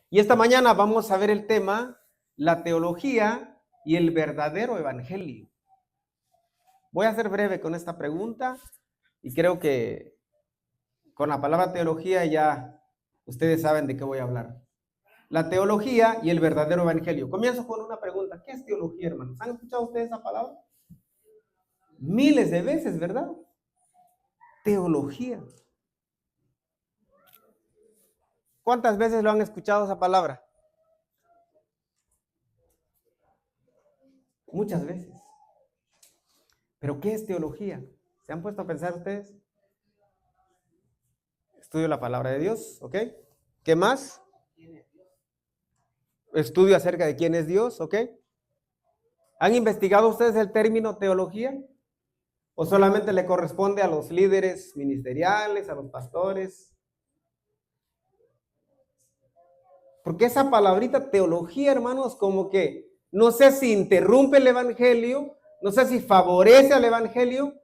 Y esta mañana vamos a ver el tema, la teología y el verdadero evangelio. Voy a ser breve con esta pregunta y creo que con la palabra teología ya ustedes saben de qué voy a hablar. La teología y el verdadero evangelio. Comienzo con una pregunta. ¿Qué es teología, hermanos? ¿Han escuchado ustedes esa palabra? Miles de veces, ¿verdad? Teología. ¿Cuántas veces lo han escuchado esa palabra? Muchas veces. ¿Pero qué es teología? ¿Se han puesto a pensar ustedes? Estudio la palabra de Dios, ¿ok? ¿Qué más? Estudio acerca de quién es Dios, ¿ok? ¿Han investigado ustedes el término teología? ¿O solamente le corresponde a los líderes ministeriales, a los pastores? Porque esa palabrita teología, hermanos, como que no sé si interrumpe el evangelio, no sé si favorece al evangelio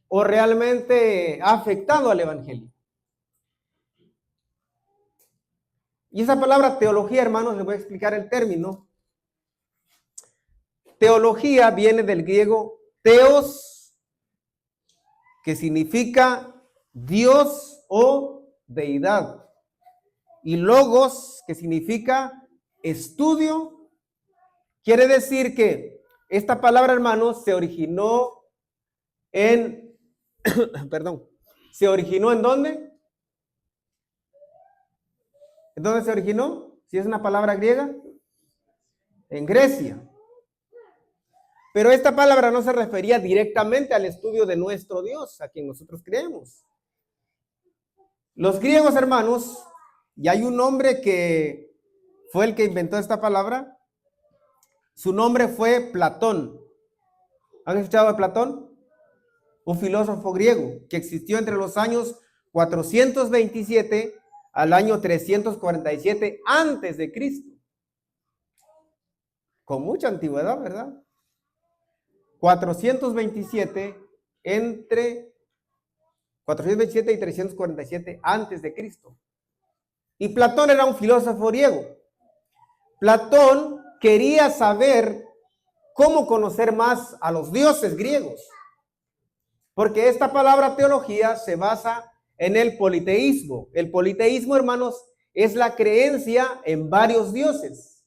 o realmente ha afectado al evangelio. Y esa palabra teología, hermanos, les voy a explicar el término. Teología viene del griego teos, que significa Dios o deidad. Y logos, que significa estudio. Quiere decir que esta palabra, hermanos, se originó en, perdón, ¿se originó en dónde? ¿En dónde se originó? Si es una palabra griega, en Grecia. Pero esta palabra no se refería directamente al estudio de nuestro Dios, a quien nosotros creemos. Los griegos, hermanos, y hay un hombre que fue el que inventó esta palabra, su nombre fue Platón. ¿Han escuchado de Platón? Un filósofo griego que existió entre los años 427 al año 347 antes de Cristo. Con mucha antigüedad, ¿verdad? 427 entre 427 y 347 antes de Cristo. Y Platón era un filósofo griego. Platón quería saber cómo conocer más a los dioses griegos. Porque esta palabra teología se basa en el politeísmo. El politeísmo, hermanos, es la creencia en varios dioses.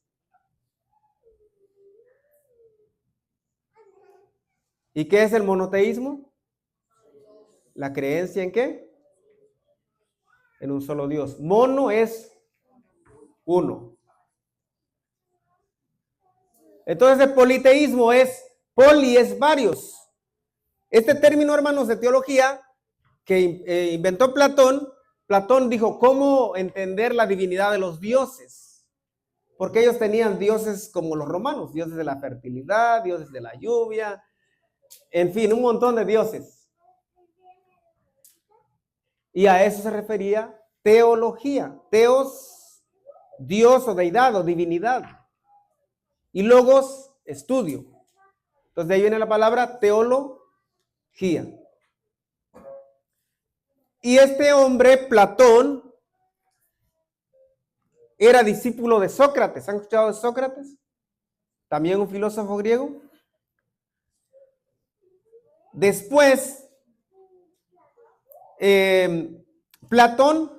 ¿Y qué es el monoteísmo? ¿La creencia en qué? En un solo Dios. Mono es uno. Entonces el politeísmo es, poli es varios. Este término, hermanos, de teología que inventó Platón, Platón dijo, ¿cómo entender la divinidad de los dioses? Porque ellos tenían dioses como los romanos, dioses de la fertilidad, dioses de la lluvia, en fin, un montón de dioses. Y a eso se refería teología. Teos, Dios o deidad o divinidad. Y logos, estudio. Entonces de ahí viene la palabra teología. Y este hombre, Platón, era discípulo de Sócrates. ¿Han escuchado de Sócrates? También un filósofo griego. Después, Platón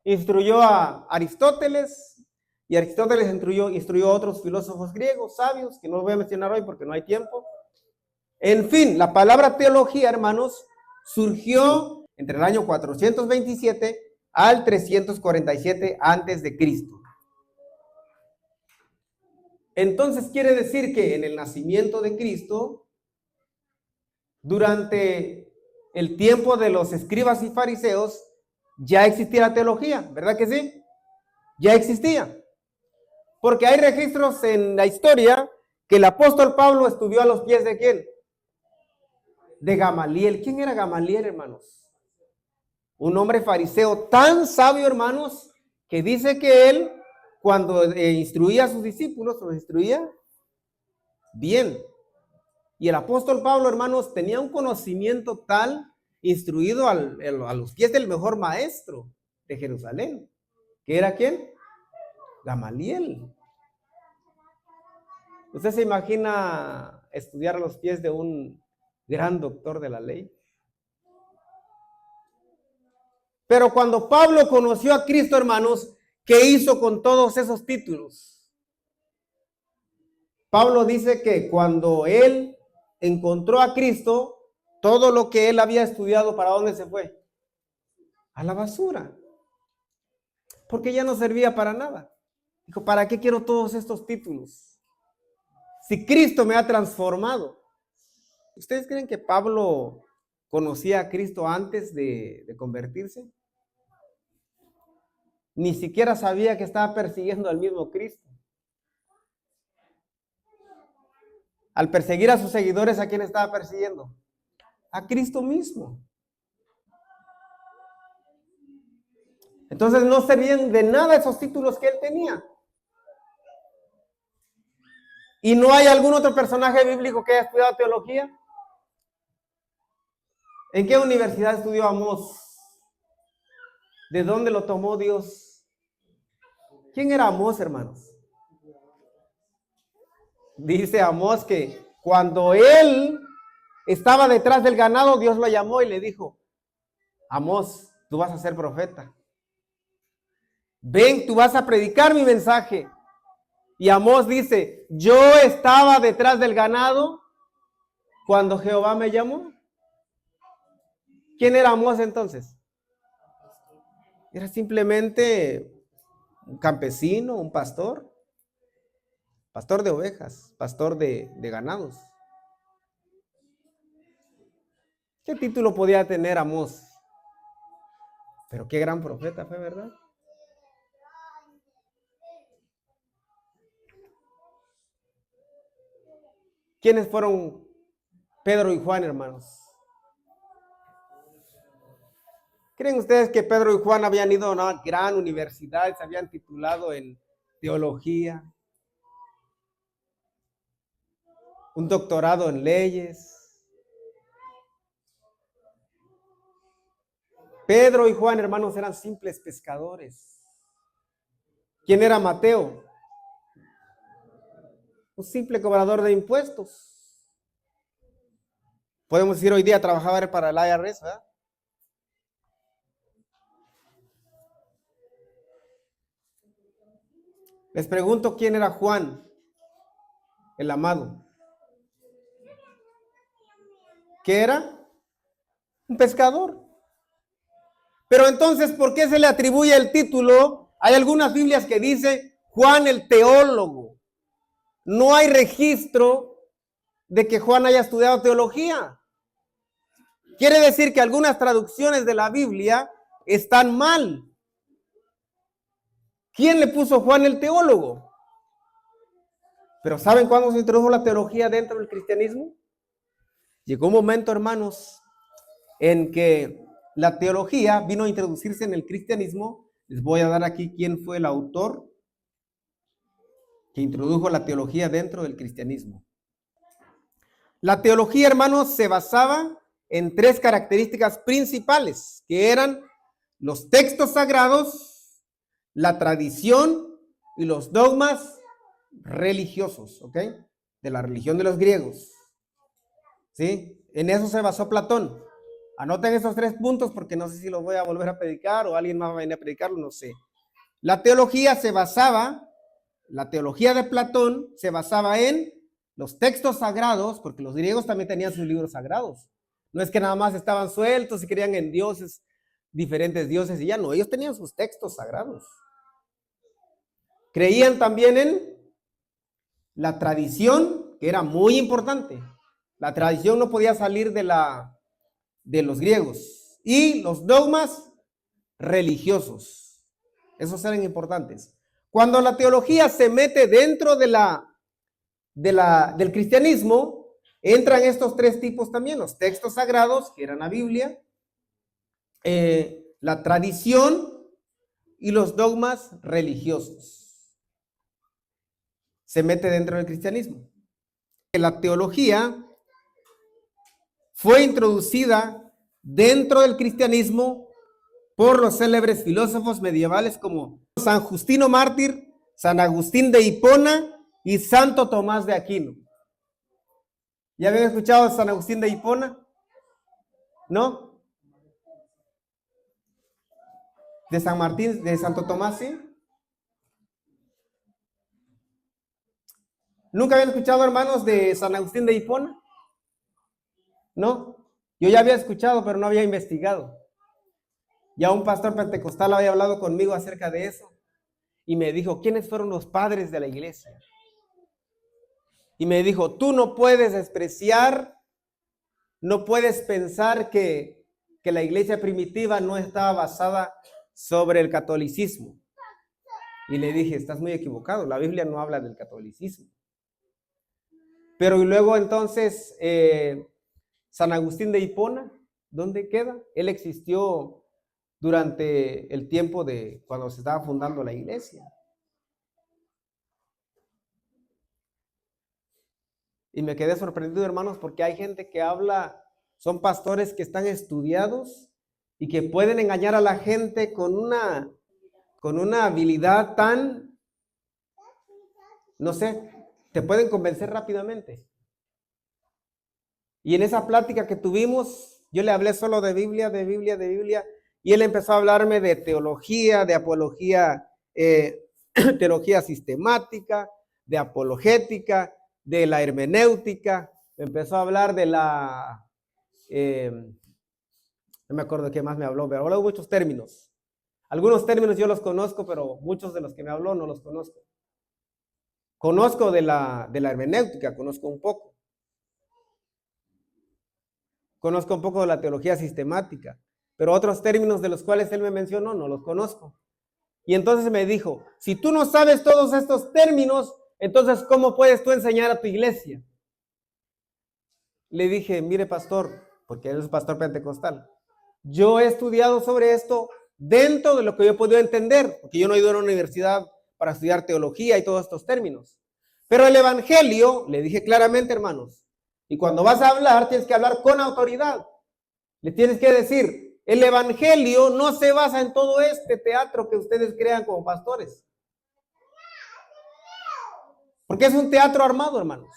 instruyó a Aristóteles y Aristóteles instruyó a otros filósofos griegos, sabios, que no voy a mencionar hoy porque no hay tiempo. En fin, la palabra teología, hermanos, surgió entre el año 427 al 347 antes de Cristo. Entonces quiere decir que en el nacimiento de Cristo, durante el tiempo de los escribas y fariseos, ya existía la teología, ¿verdad que sí? Ya existía. Porque hay registros en la historia que el apóstol Pablo estudió a los pies de ¿quién? De Gamaliel. ¿Quién era Gamaliel, hermanos? Un hombre fariseo tan sabio, hermanos, que dice que él, cuando instruía a sus discípulos, los instruía bien. Y el apóstol Pablo, hermanos, tenía un conocimiento tal, instruido a los pies del mejor maestro de Jerusalén, ¿Que era quién? Gamaliel. ¿Usted se imagina estudiar a los pies de un gran doctor de la ley? Pero cuando Pablo conoció a Cristo, hermanos, ¿qué hizo con todos esos títulos? Pablo dice que cuando él encontró a Cristo, todo lo que él había estudiado, ¿para dónde se fue? A la basura. Porque ya no servía para nada. Dijo, ¿para qué quiero todos estos títulos? Si Cristo me ha transformado. ¿Ustedes creen que Pablo conocía a Cristo antes de convertirse? Ni siquiera sabía que estaba persiguiendo al mismo Cristo. Al perseguir a sus seguidores, ¿a quién estaba persiguiendo? A Cristo mismo. Entonces no servían de nada esos títulos que él tenía. ¿Y no hay algún otro personaje bíblico que haya estudiado teología? ¿En qué universidad estudió Amós? ¿De dónde lo tomó Dios? ¿Quién era Amós, hermanos? Dice Amós que cuando él estaba detrás del ganado, Dios lo llamó y le dijo, Amós, tú vas a ser profeta. Ven, tú vas a predicar mi mensaje. Y Amós dice, yo estaba detrás del ganado cuando Jehová me llamó. ¿Quién era Amós entonces? Era simplemente un campesino, un pastor. Pastor de ovejas, pastor de ganados. ¿Qué título podía tener Amós? Pero qué gran profeta fue, ¿verdad? ¿Quiénes fueron Pedro y Juan, hermanos? ¿Creen ustedes que Pedro y Juan habían ido a una gran universidad, se habían titulado en teología, un doctorado en leyes? Pedro y Juan, hermanos, eran simples pescadores. ¿Quién era Mateo? Un simple cobrador de impuestos. Podemos ir hoy día a trabajar para el IRS, ¿verdad? Les pregunto quién era Juan, el amado. ¿Qué era? Un pescador. Pero entonces, ¿por qué se le atribuye el título? Hay algunas Biblias que dice Juan el teólogo. No hay registro de que Juan haya estudiado teología. Quiere decir que algunas traducciones de la Biblia están mal. ¿Quién le puso Juan el teólogo? Pero ¿saben cuándo se introdujo la teología dentro del cristianismo? Llegó un momento, hermanos, en que la teología vino a introducirse en el cristianismo. Les voy a dar aquí quién fue el autor que introdujo la teología dentro del cristianismo. La teología, hermanos, se basaba en tres características principales, que eran los textos sagrados, la tradición y los dogmas religiosos, ¿ok? De la religión de los griegos. ¿Sí? En eso se basó Platón. Anoten esos 3 puntos porque no sé si los voy a volver a predicar o alguien más va a venir a predicarlo, no sé. La teología de Platón se basaba en los textos sagrados, porque los griegos también tenían sus libros sagrados. No es que nada más estaban sueltos y creían en dioses, diferentes dioses y ya no, ellos tenían sus textos sagrados. Creían también en la tradición, que era muy importante. La tradición no podía salir de los griegos. Y los dogmas religiosos. Esos eran importantes. Cuando la teología se mete dentro del cristianismo, entran estos 3 tipos también, los textos sagrados, que eran la Biblia, la tradición y los dogmas religiosos. Se mete dentro del cristianismo. La teología fue introducida dentro del cristianismo por los célebres filósofos medievales como San Justino Mártir, San Agustín de Hipona y Santo Tomás de Aquino. ¿Ya habían escuchado a San Agustín de Hipona? ¿No? ¿De San Martín, de Santo Tomás, sí? ¿Nunca habían escuchado, hermanos, de San Agustín de Hipona? ¿No? Yo ya había escuchado, pero no había investigado. Ya un pastor pentecostal había hablado conmigo acerca de eso y me dijo, ¿quiénes fueron los padres de la iglesia? Y me dijo, tú no puedes despreciar, no puedes pensar que la iglesia primitiva no estaba basada sobre el catolicismo. Y le dije, estás muy equivocado, la Biblia no habla del catolicismo. Pero y luego entonces, San Agustín de Hipona, ¿dónde queda? Él existió durante el tiempo de cuando se estaba fundando la iglesia. Y me quedé sorprendido, hermanos, porque hay gente que habla, son pastores que están estudiados y que pueden engañar a la gente con una habilidad tan, no sé, te pueden convencer rápidamente. Y en esa plática que tuvimos, yo le hablé solo de Biblia, y él empezó a hablarme de teología, de apología, teología sistemática, de apologética, de la hermenéutica, empezó a hablar de la, no me acuerdo qué más me habló, pero habló de muchos términos. Algunos términos yo los conozco, pero muchos de los que me habló no los conozco. Conozco de la hermenéutica, conozco un poco. Conozco un poco de la teología sistemática, pero otros términos de los cuales él me mencionó no los conozco. Y entonces me dijo, si tú no sabes todos estos términos, entonces ¿cómo puedes tú enseñar a tu iglesia? Le dije, mire pastor, porque él es pastor pentecostal, yo he estudiado sobre esto dentro de lo que yo he podido entender, porque yo no he ido a una universidad para estudiar teología y todos estos términos. Pero el evangelio, le dije claramente, hermanos, y cuando vas a hablar, tienes que hablar con autoridad. Le tienes que decir, el evangelio no se basa en todo este teatro que ustedes crean como pastores. Porque es un teatro armado, hermanos.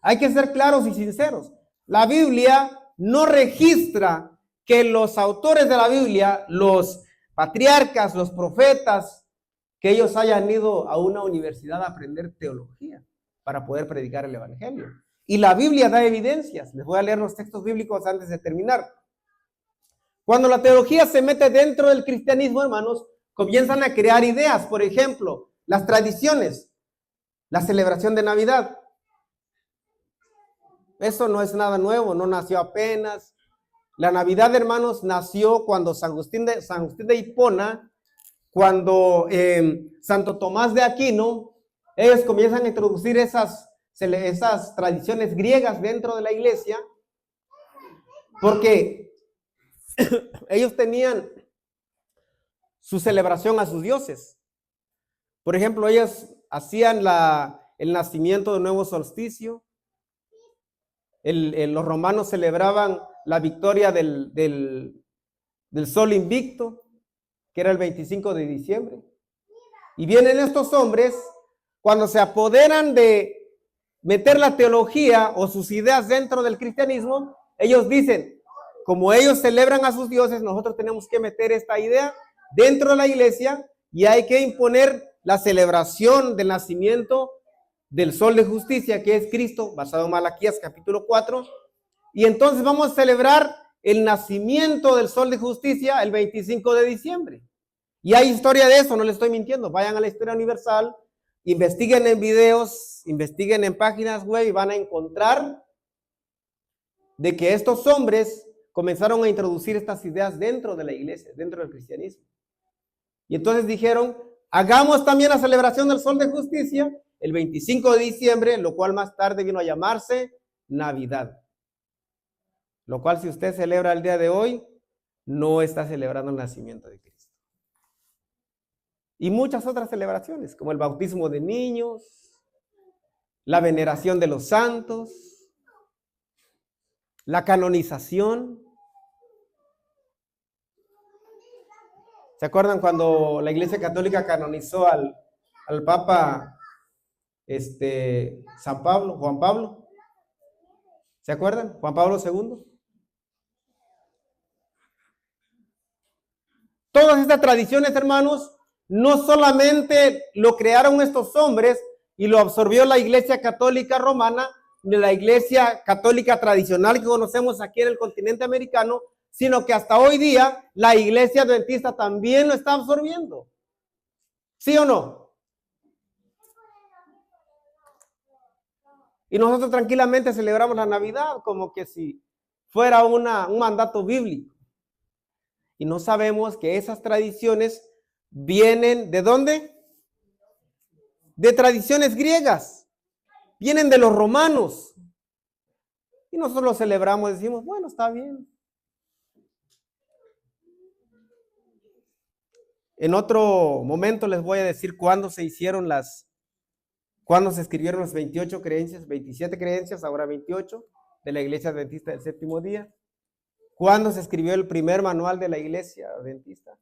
Hay que ser claros y sinceros. La Biblia no registra que los autores de la Biblia, los patriarcas, los profetas, que ellos hayan ido a una universidad a aprender teología para poder predicar el evangelio. Y la Biblia da evidencias. Les voy a leer los textos bíblicos antes de terminar. Cuando la teología se mete dentro del cristianismo, hermanos, comienzan a crear ideas. Por ejemplo, las tradiciones, la celebración de Navidad. Eso no es nada nuevo, no nació apenas. La Navidad, hermanos, nació cuando San Agustín de Hipona, cuando Santo Tomás de Aquino, ellos comienzan a introducir esas tradiciones griegas dentro de la iglesia, porque ellos tenían su celebración a sus dioses. Por ejemplo, ellos hacían el nacimiento del nuevo solsticio. Los romanos celebraban la victoria del sol invicto, que era el 25 de diciembre. Y vienen estos hombres, cuando se apoderan de meter la teología o sus ideas dentro del cristianismo, ellos dicen, como ellos celebran a sus dioses, nosotros tenemos que meter esta idea dentro de la iglesia y hay que imponer la celebración del nacimiento del sol de justicia, que es Cristo, basado en Malaquías capítulo 4. Y entonces vamos a celebrar el nacimiento del sol de justicia el 25 de diciembre. Y hay historia de eso, no les estoy mintiendo. Vayan a la Historia Universal, investiguen en videos, investiguen en páginas web y van a encontrar de que estos hombres comenzaron a introducir estas ideas dentro de la iglesia, dentro del cristianismo. Y entonces dijeron, hagamos también la celebración del sol de justicia el 25 de diciembre, lo cual más tarde vino a llamarse Navidad. Lo cual, si usted celebra el día de hoy, no está celebrando el nacimiento de Cristo. Y muchas otras celebraciones, como el bautismo de niños, la veneración de los santos, la canonización. ¿Se acuerdan cuando la Iglesia Católica canonizó al Papa San Pablo, Juan Pablo? ¿Se acuerdan? Juan Pablo II. Todas estas tradiciones, hermanos, no solamente lo crearon estos hombres y lo absorbió la Iglesia Católica Romana, ni la Iglesia Católica tradicional que conocemos aquí en el continente americano, sino que hasta hoy día la Iglesia Adventista también lo está absorbiendo. ¿Sí o no? Y nosotros tranquilamente celebramos la Navidad como que si fuera un mandato bíblico. Y no sabemos que esas tradiciones vienen ¿de dónde? De tradiciones griegas. Vienen de los romanos. Y nosotros lo celebramos y decimos, bueno, está bien. En otro momento les voy a decir cuándo se escribieron las 28 creencias, 27 creencias, ahora 28, de la Iglesia Adventista del Séptimo Día. ¿Cuándo se escribió el primer manual de la Iglesia Adventista?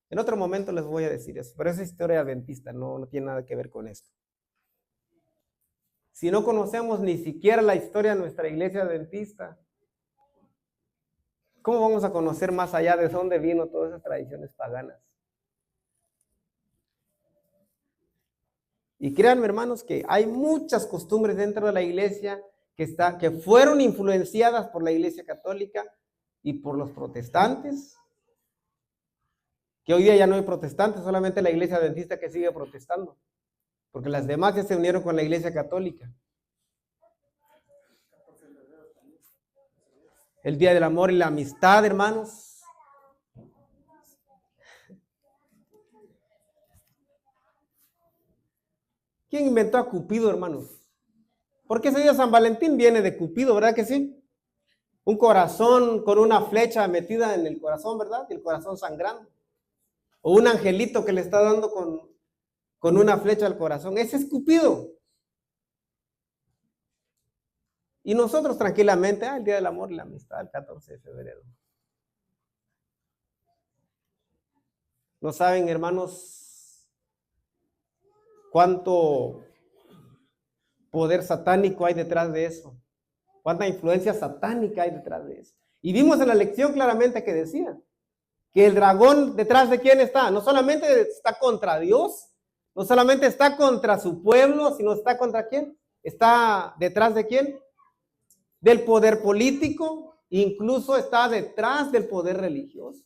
En otro momento les voy a decir eso, pero esa es historia adventista, no tiene nada que ver con esto. Si no conocemos ni siquiera la historia de nuestra Iglesia Adventista, ¿cómo vamos a conocer más allá de dónde vino todas esas tradiciones paganas? Y créanme, hermanos, que hay muchas costumbres dentro de la iglesia que fueron influenciadas por la Iglesia Católica y por los protestantes, que hoy día ya no hay protestantes, solamente la Iglesia Adventista que sigue protestando, porque las demás ya se unieron con la Iglesia Católica. El Día del Amor y la Amistad, hermanos. ¿Quién inventó a Cupido, hermanos? Porque ese día San Valentín viene de Cupido, ¿verdad que sí? Un corazón con una flecha metida en el corazón, ¿verdad? Y el corazón sangrando. O un angelito que le está dando con una flecha al corazón. Ese es Cupido. Y nosotros tranquilamente, el Día del Amor y la Amistad, el 14 de febrero. No saben, hermanos, cuánto poder satánico hay detrás de eso. Cuánta influencia satánica hay detrás de eso. Y vimos en la lección claramente que decía que el dragón detrás de quién está. No solamente está contra Dios, no solamente está contra su pueblo, sino está contra quién. Está detrás de quién. Del poder político, incluso está detrás del poder religioso.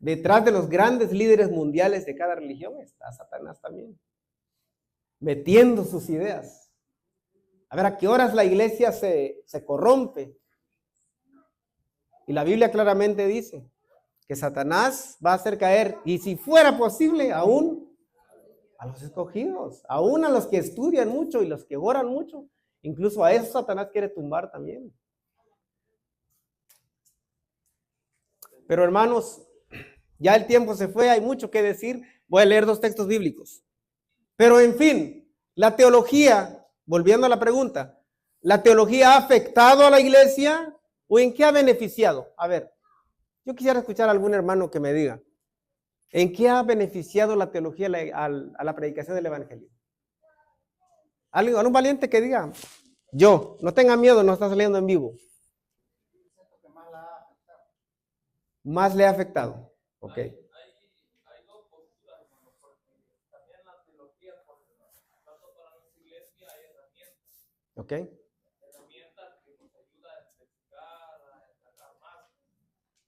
Detrás de los grandes líderes mundiales de cada religión está Satanás también, metiendo sus ideas. A ver, ¿a qué horas la iglesia se corrompe? Y la Biblia claramente dice que Satanás va a hacer caer, y si fuera posible, aún a los escogidos, aún a los que estudian mucho y los que oran mucho. Incluso a eso Satanás quiere tumbar también. Pero hermanos, ya el tiempo se fue, hay mucho que decir. Voy a leer 2 textos bíblicos. Pero en fin, la teología, volviendo a la pregunta, ¿la teología ha afectado a la iglesia o en qué ha beneficiado? A ver, yo quisiera escuchar a algún hermano que me diga, ¿en qué ha beneficiado la teología a la predicación del evangelio? ¿Algún valiente que diga? Yo, no tenga miedo, no está saliendo en vivo. Más le ha afectado. Ok. Hay dos posturas, hermano, porque también la teología, tanto para nuestra iglesia, hay herramientas. Ok. Herramientas que nos ayudan a investigar, a destacar más.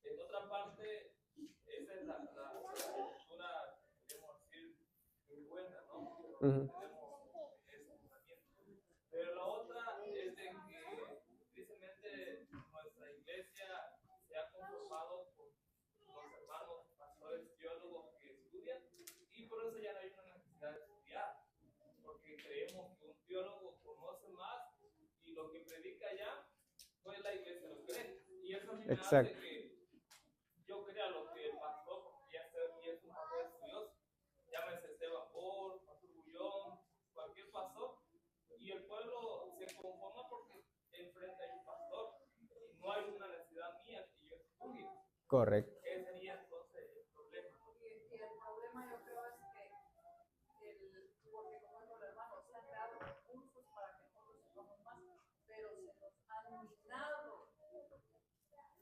En otra parte, esa es la postura, queremos decir, muy buena, ¿no? Tenemos esa herramienta. Pero la otra es de que, tristemente, nuestra iglesia se ha conformado con los hermanos pastores teólogos que estudian y por eso ya no hay una necesidad de estudiar, porque creemos que un teólogo conoce más y lo que predica ya, pues la iglesia lo cree. Y eso a mí me hace que yo crea lo que el pastor, porque ya es un pastor estudioso, llámese Esteban Paul, Pastor Bullón, cualquier pastor, y el pueblo se conforma porque enfrente hay un pastor y no hay una necesidad mía que yo estudie. Correcto. Ese sería entonces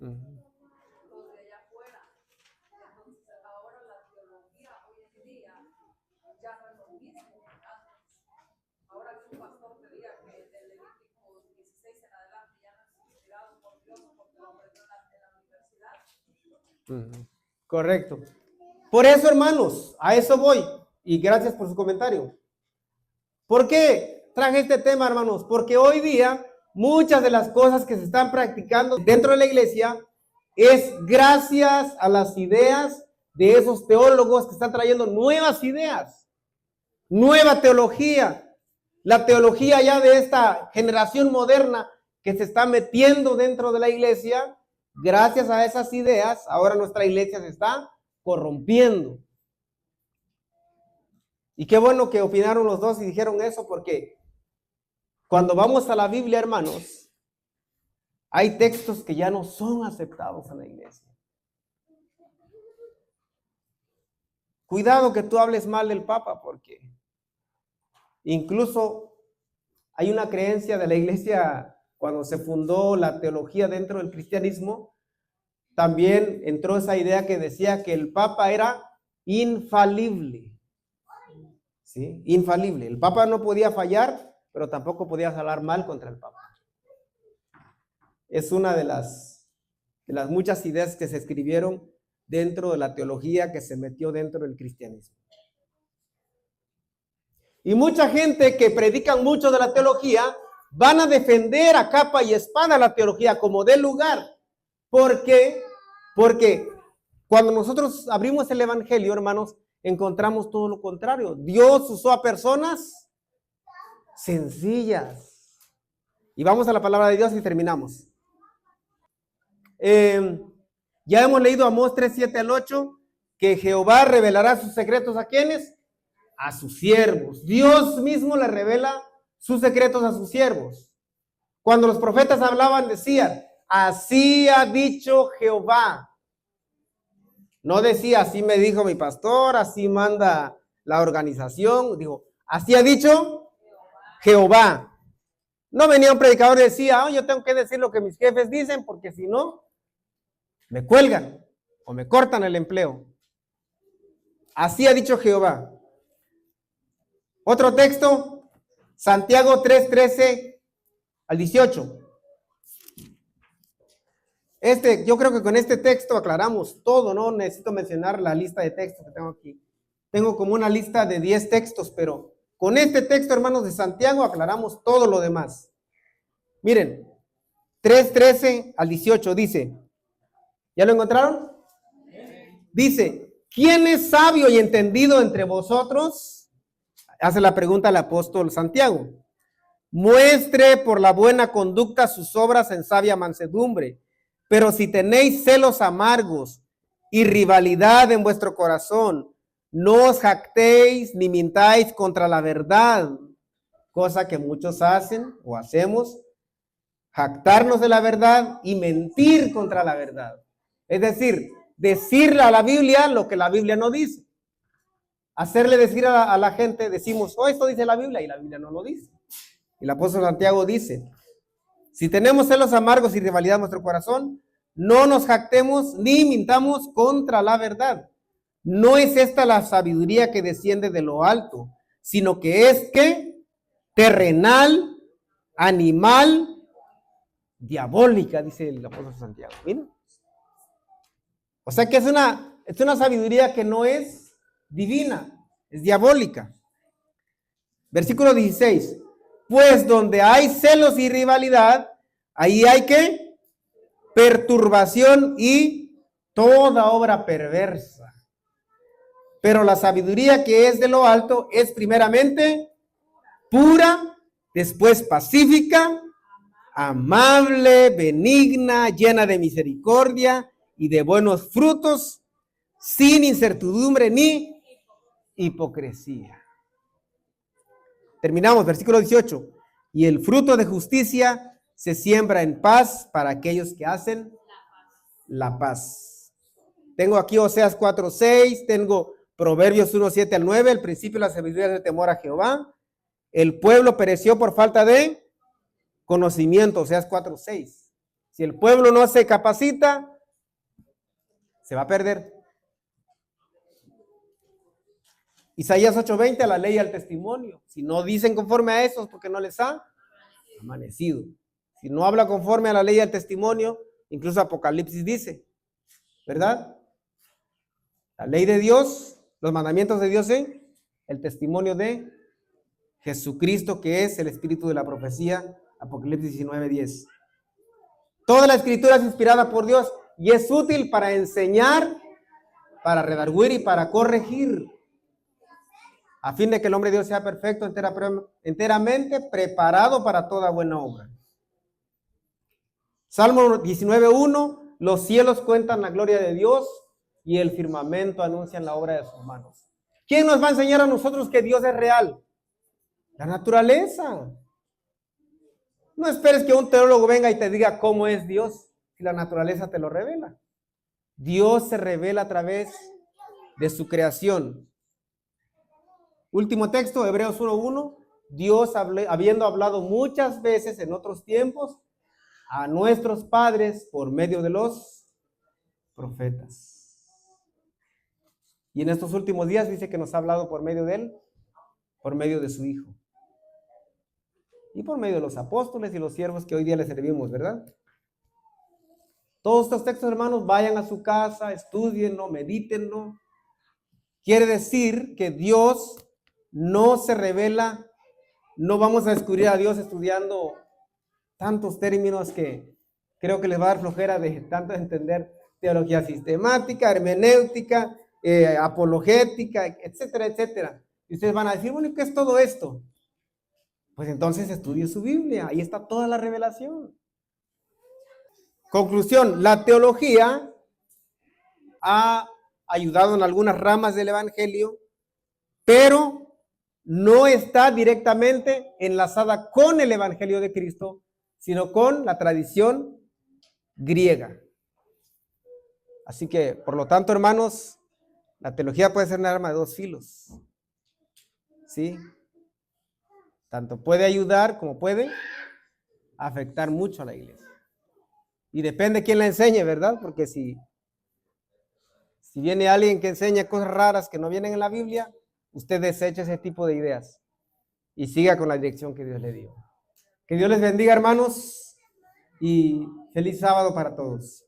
Ujú. Los de allá afuera. Entonces, ahora la teología hoy en día ya no es lo mismo que antes. Ahora que un pastor te diga que del Levítico 16 en adelante ya no es inspirado por Dios porque lo aprendió en la universidad. Ujú. Correcto. Por eso, hermanos, a eso voy. Y gracias por su comentario. ¿Por qué traje este tema, hermanos? Porque hoy día muchas de las cosas que se están practicando dentro de la iglesia es gracias a las ideas de esos teólogos que están trayendo nuevas ideas, nueva teología, la teología ya de esta generación moderna que se está metiendo dentro de la iglesia. Gracias a esas ideas, ahora nuestra iglesia se está corrompiendo. Y qué bueno que opinaron los dos y dijeron eso, porque cuando vamos a la Biblia, hermanos, hay textos que ya no son aceptados en la iglesia. Cuidado que tú hables mal del Papa, porque incluso hay una creencia de la iglesia cuando se fundó la teología dentro del cristianismo, también entró esa idea que decía que el Papa era infalible. ¿Sí? Infalible. El Papa no podía fallar, pero tampoco podía hablar mal contra el Papa. Es una de las muchas ideas que se escribieron dentro de la teología que se metió dentro del cristianismo. Y mucha gente que predican mucho de la teología van a defender a capa y espada la teología como de lugar. ¿Por qué? Porque cuando nosotros abrimos el evangelio, hermanos, encontramos todo lo contrario. Dios usó a personas sencillas. Y vamos a la palabra de Dios y terminamos. Ya hemos leído Amós 3, 7 al 8, que Jehová revelará sus secretos ¿a quiénes? A sus siervos. Dios mismo le revela sus secretos a sus siervos. Cuando los profetas hablaban, decían, así ha dicho Jehová. No decía, así me dijo mi pastor, así manda la organización. Dijo, así ha dicho Jehová. No venía un predicador y decía, yo tengo que decir lo que mis jefes dicen, porque si no, me cuelgan o me cortan el empleo. Así ha dicho Jehová. Otro texto, Santiago 3, 13 al 18. Yo creo que con este texto aclaramos todo, no necesito mencionar la lista de textos que tengo aquí. Tengo como una lista de 10 textos, pero con este texto, hermanos, de Santiago aclaramos todo lo demás. Miren, 3, 13 al 18 dice, ¿ya lo encontraron? Dice, ¿quién es sabio y entendido entre vosotros? Hace la pregunta el apóstol Santiago. Muestre por la buena conducta sus obras en sabia mansedumbre. Pero si tenéis celos amargos y rivalidad en vuestro corazón, no os jactéis ni mintáis contra la verdad, cosa que muchos hacen o hacemos, jactarnos de la verdad y mentir contra la verdad. Es decir, decirle a la Biblia lo que la Biblia no dice. Hacerle decir a la gente, decimos, esto dice la Biblia, y la Biblia no lo dice. Y el apóstol Santiago dice, si tenemos celos amargos y rivalidad en nuestro corazón, no nos jactemos ni mintamos contra la verdad. No es esta la sabiduría que desciende de lo alto, sino que es que terrenal, animal, diabólica, dice el apóstol Santiago. ¿Miren? O sea que es una sabiduría que no es divina, es diabólica. Versículo 16. Pues donde hay celos y rivalidad, ahí hay que perturbación y toda obra perversa. Pero la sabiduría que es de lo alto es primeramente pura, después pacífica, amable, benigna, llena de misericordia y de buenos frutos, sin incertidumbre ni hipocresía. Terminamos, versículo 18. Y el fruto de justicia se siembra en paz para aquellos que hacen la paz. Tengo aquí Oseas 4:6, tengo Proverbios 1:7 al 9, el principio de la sabiduría de temor a Jehová. El pueblo pereció por falta de conocimiento, Oseas 4:6. Si el pueblo no se capacita, se va a perder. Isaías 8:20, a la ley y al testimonio. Si no dicen conforme a eso, es porque no les ha amanecido. Si no habla conforme a la ley y al testimonio, incluso Apocalipsis dice, ¿verdad? La ley de Dios, los mandamientos de Dios, el testimonio de Jesucristo, que es el espíritu de la profecía, Apocalipsis 19:10. Toda la escritura es inspirada por Dios y es útil para enseñar, para redarguir y para corregir, a fin de que el hombre de Dios sea perfecto, enteramente preparado para toda buena obra. Salmo 19:1, los cielos cuentan la gloria de Dios y el firmamento anuncia la obra de sus manos. ¿Quién nos va a enseñar a nosotros que Dios es real? La naturaleza. No esperes que un teólogo venga y te diga cómo es Dios, si la naturaleza te lo revela. Dios se revela a través de su creación. Último texto, Hebreos 1:1. Dios, habiendo hablado muchas veces en otros tiempos a nuestros padres por medio de los profetas. Y en estos últimos días dice que nos ha hablado por medio de él, por medio de su Hijo. Y por medio de los apóstoles y los siervos que hoy día le servimos, ¿verdad? Todos estos textos, hermanos, vayan a su casa, estudienlo, medítenlo. Quiere decir que Dios no se revela, no vamos a descubrir a Dios estudiando tantos términos que creo que les va a dar flojera de tanto entender teología sistemática, hermenéutica, apologética, etcétera, etcétera. Y ustedes van a decir, bueno, ¿y qué es todo esto? Pues entonces estudie su Biblia, ahí está toda la revelación. Conclusión, la teología ha ayudado en algunas ramas del evangelio, pero no está directamente enlazada con el evangelio de Cristo, sino con la tradición griega. Así que, por lo tanto, hermanos, la teología puede ser un arma de dos filos. ¿Sí? Tanto puede ayudar como puede afectar mucho a la iglesia. Y depende de quién la enseñe, ¿verdad? Porque si viene alguien que enseña cosas raras que no vienen en la Biblia, usted desecha ese tipo de ideas y siga con la dirección que Dios le dio. Que Dios les bendiga, hermanos, y feliz sábado para todos.